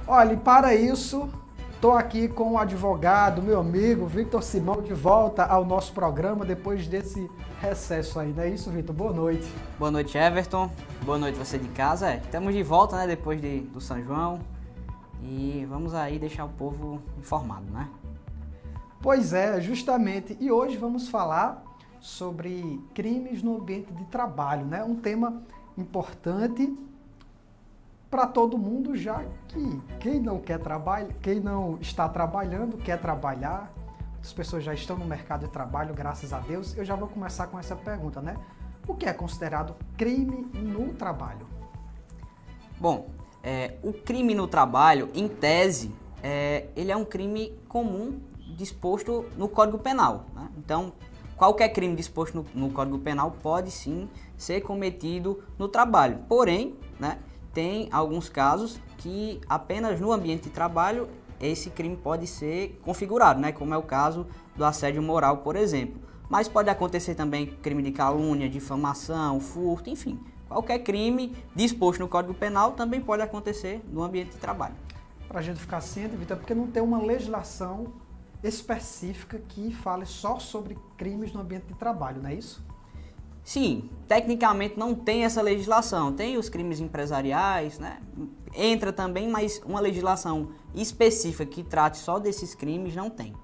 Olha, e para isso, estou aqui com o advogado, meu amigo Victor Simão, de volta ao nosso programa depois desse recesso aí, não é isso, Victor? Boa noite. Boa noite, Everton. Boa noite, você de casa. Estamos de volta, né, depois do São João. E vamos aí deixar o povo informado, né? Pois é, justamente. E hoje vamos falar sobre crimes no ambiente de trabalho, né? Um tema importante para todo mundo, já que quem não quer trabalhar, quem não está trabalhando, quer trabalhar. As pessoas já estão no mercado de trabalho, graças a Deus. Eu já vou começar com essa pergunta, né? O que é considerado crime no trabalho? Bom, o crime no trabalho, em tese, ele é um crime comum disposto no Código Penal, né? Então, qualquer crime disposto no Código Penal pode sim ser cometido no trabalho. Porém, né, tem alguns casos que apenas no ambiente de trabalho esse crime pode ser configurado, né, como é o caso do assédio moral, por exemplo. Mas pode acontecer também crime de calúnia, difamação, furto, enfim. Qualquer crime disposto no Código Penal também pode acontecer no ambiente de trabalho. Para a gente ficar ciente, Vitor, porque não tem uma legislação específica que fale só sobre crimes no ambiente de trabalho, não é isso? Sim, tecnicamente não tem essa legislação, tem os crimes empresariais, né? Entra também, mas uma legislação específica que trate só desses crimes não tem.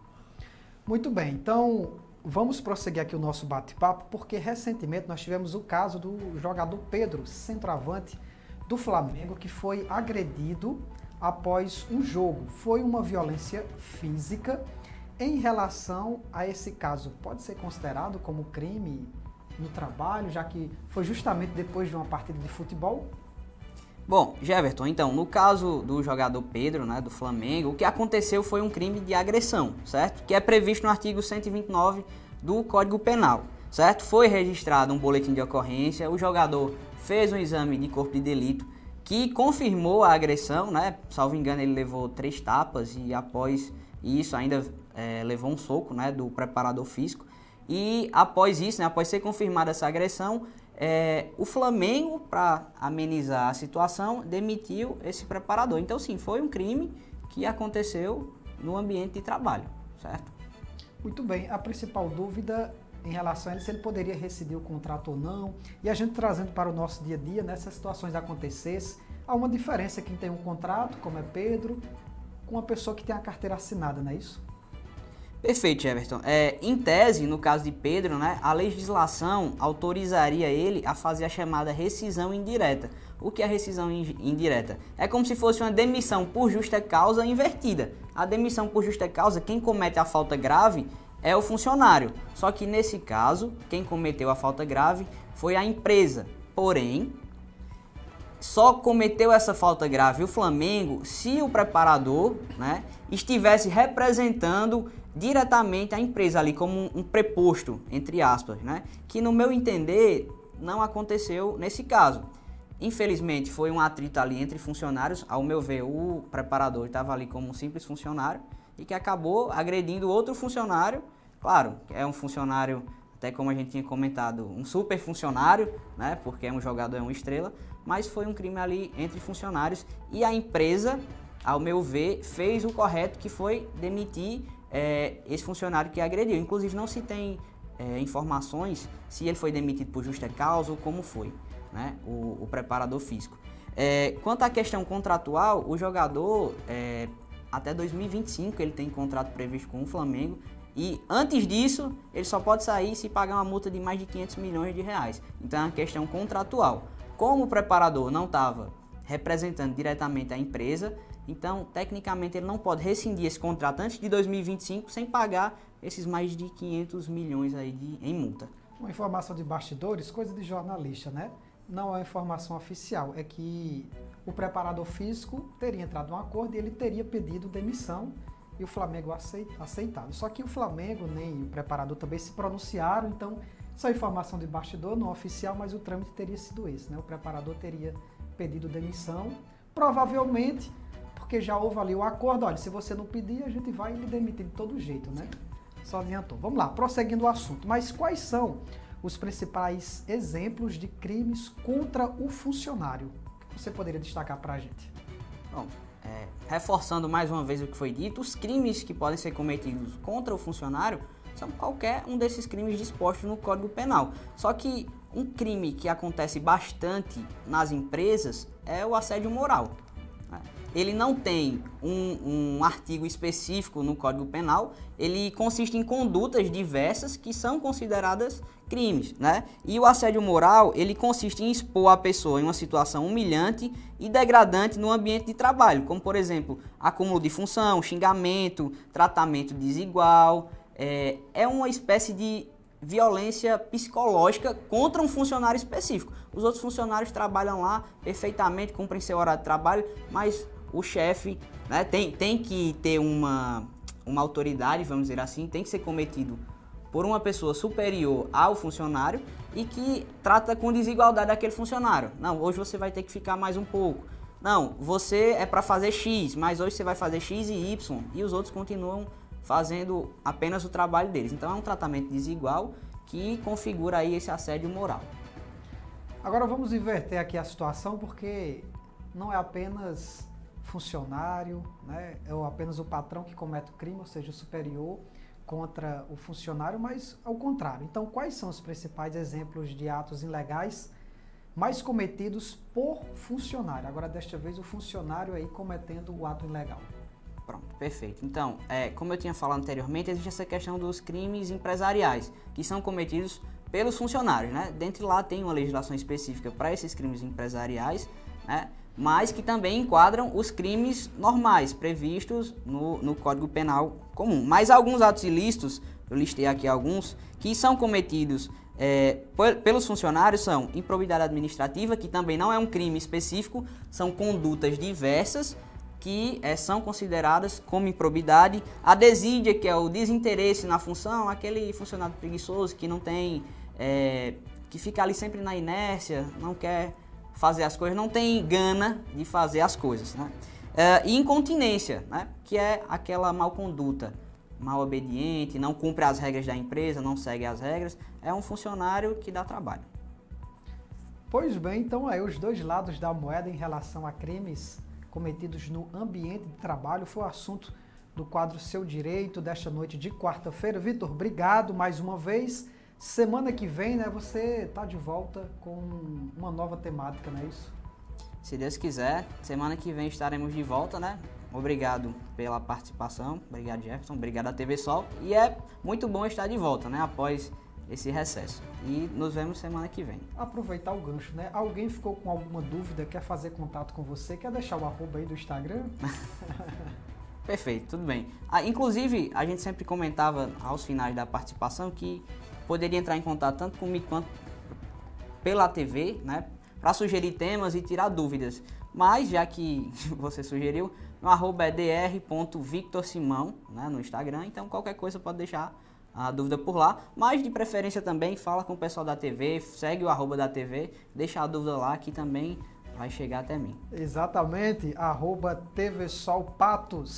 Muito bem, então vamos prosseguir aqui o nosso bate-papo, porque recentemente nós tivemos o caso do jogador Pedro, centroavante do Flamengo, que foi agredido após um jogo. Foi uma violência física. Em relação a esse caso, pode ser considerado como crime no trabalho, já que foi justamente depois de uma partida de futebol? Bom, Jeverton, então, no caso do jogador Pedro, né, do Flamengo, o que aconteceu foi um crime de agressão, certo? Que é previsto no artigo 129 do Código Penal, certo? Foi registrado um boletim de ocorrência, o jogador fez um exame de corpo de delito que confirmou a agressão, né? Salvo engano, ele levou 3 tapas e após isso ainda levou um soco, né, do preparador físico. E após isso, né, após ser confirmada essa agressão, o Flamengo, para amenizar a situação, demitiu esse preparador. Então, sim, foi um crime que aconteceu no ambiente de trabalho, certo? Muito bem. A principal dúvida em relação a ele, se ele poderia rescindir o contrato ou não. E a gente trazendo para o nosso dia a dia, nessas situações acontecessem, há uma diferença quem tem um contrato, como é Pedro, com uma pessoa que tem a carteira assinada, não é isso? Perfeito, Everton. Em tese, no caso de Pedro, né, a legislação autorizaria ele a fazer a chamada rescisão indireta. O que é rescisão indireta? É como se fosse uma demissão por justa causa invertida. A demissão por justa causa, quem comete a falta grave é o funcionário. Só que nesse caso, quem cometeu a falta grave foi a empresa. Porém, só cometeu essa falta grave o Flamengo se o preparador, né, estivesse representando diretamente a empresa ali como um preposto, entre aspas, né, que no meu entender não aconteceu nesse caso. Infelizmente foi um atrito ali entre funcionários, ao meu ver o preparador estava ali como um simples funcionário e que acabou agredindo outro funcionário, claro, é um funcionário, até como a gente tinha comentado, um super funcionário, né, porque é um jogador, é uma estrela, mas foi um crime ali entre funcionários e a empresa, ao meu ver, fez o correto, que foi demitir esse funcionário que agrediu. Inclusive não se tem informações se ele foi demitido por justa causa ou como foi, né, o preparador físico. Quanto à questão contratual, o jogador até 2025 ele tem contrato previsto com o Flamengo e antes disso ele só pode sair se pagar uma multa de mais de 500 milhões de reais. Então é uma questão contratual. Como o preparador não estava representando diretamente a empresa, então tecnicamente ele não pode rescindir esse contrato antes de 2025 sem pagar esses mais de 500 milhões aí em multa. Uma informação de bastidores, coisa de jornalista, né? Não é informação oficial, é que o preparador físico teria entrado num acordo e ele teria pedido demissão e o Flamengo aceitado. Só que o Flamengo nem o preparador também se pronunciaram, então essa informação de bastidor não é oficial, mas o trâmite teria sido esse, né? O preparador teria pedido demissão, provavelmente porque já houve ali o acordo, olha, se você não pedir, a gente vai lhe demitir de todo jeito, né? Só adiantou. Vamos lá, prosseguindo o assunto. Mas quais são os principais exemplos de crimes contra o funcionário? O que você poderia destacar para a gente? Bom, reforçando mais uma vez o que foi dito, os crimes que podem ser cometidos contra o funcionário são qualquer um desses crimes dispostos no Código Penal. Só que um crime que acontece bastante nas empresas é o assédio moral. Ele não tem um artigo específico no Código Penal, ele consiste em condutas diversas que são consideradas crimes, né? E o assédio moral, ele consiste em expor a pessoa em uma situação humilhante e degradante no ambiente de trabalho, como, por exemplo, acúmulo de função, xingamento, tratamento desigual. É uma espécie de violência psicológica contra um funcionário específico. Os outros funcionários trabalham lá perfeitamente, cumprem seu horário de trabalho, mas o chefe, né, tem que ter uma autoridade, vamos dizer assim, tem que ser cometido por uma pessoa superior ao funcionário e que trata com desigualdade aquele funcionário. Não, hoje você vai ter que ficar mais um pouco. Não, você é para fazer X, mas hoje você vai fazer X e Y e os outros continuam fazendo apenas o trabalho deles. Então é um tratamento desigual que configura aí esse assédio moral. Agora vamos inverter aqui a situação, porque não é apenas funcionário, né, ou apenas o patrão que comete o crime, ou seja, o superior contra o funcionário, mas ao contrário. Então, quais são os principais exemplos de atos ilegais mais cometidos por funcionário? Agora, desta vez, o funcionário aí cometendo o ato ilegal. Pronto, perfeito. Então, como eu tinha falado anteriormente, existe essa questão dos crimes empresariais, que são cometidos pelos funcionários, né? Dentre lá tem uma legislação específica para esses crimes empresariais, né? Mas que também enquadram os crimes normais previstos no Código Penal comum. Mas alguns atos ilícitos, eu listei aqui alguns, que são cometidos pelos funcionários são improbidade administrativa, que também não é um crime específico, são condutas diversas que são consideradas como improbidade. A desídia, que é o desinteresse na função, aquele funcionário preguiçoso que não tem, que fica ali sempre na inércia, não quer fazer as coisas, não tem gana de fazer as coisas, né? E incontinência, né? Que é aquela mal conduta, mal obediente, não cumpre as regras da empresa, não segue as regras, é um funcionário que dá trabalho. Pois bem, então aí os dois lados da moeda em relação a crimes cometidos no ambiente de trabalho foi o assunto do quadro Seu Direito desta noite de quarta-feira. Vitor, obrigado mais uma vez. Semana que vem, né, você está de volta com uma nova temática, não é isso? Se Deus quiser, semana que vem estaremos de volta, né? Obrigado pela participação, obrigado Jefferson, obrigado à TV Sol. E é muito bom estar de volta, né, após esse recesso. E nos vemos semana que vem. Aproveitar o gancho, né? Alguém ficou com alguma dúvida, quer fazer contato com você, quer deixar o arroba aí do Instagram? Perfeito, tudo bem. Inclusive, a gente sempre comentava aos finais da participação que poderia entrar em contato tanto comigo quanto pela TV, né, para sugerir temas e tirar dúvidas. Mas, já que você sugeriu, meu arroba é dr.victorsimão, né, no Instagram, então qualquer coisa pode deixar a dúvida por lá. Mas, de preferência também, fala com o pessoal da TV, segue o arroba da TV, deixa a dúvida lá que também vai chegar até mim. Exatamente, arroba TV Sol Patos.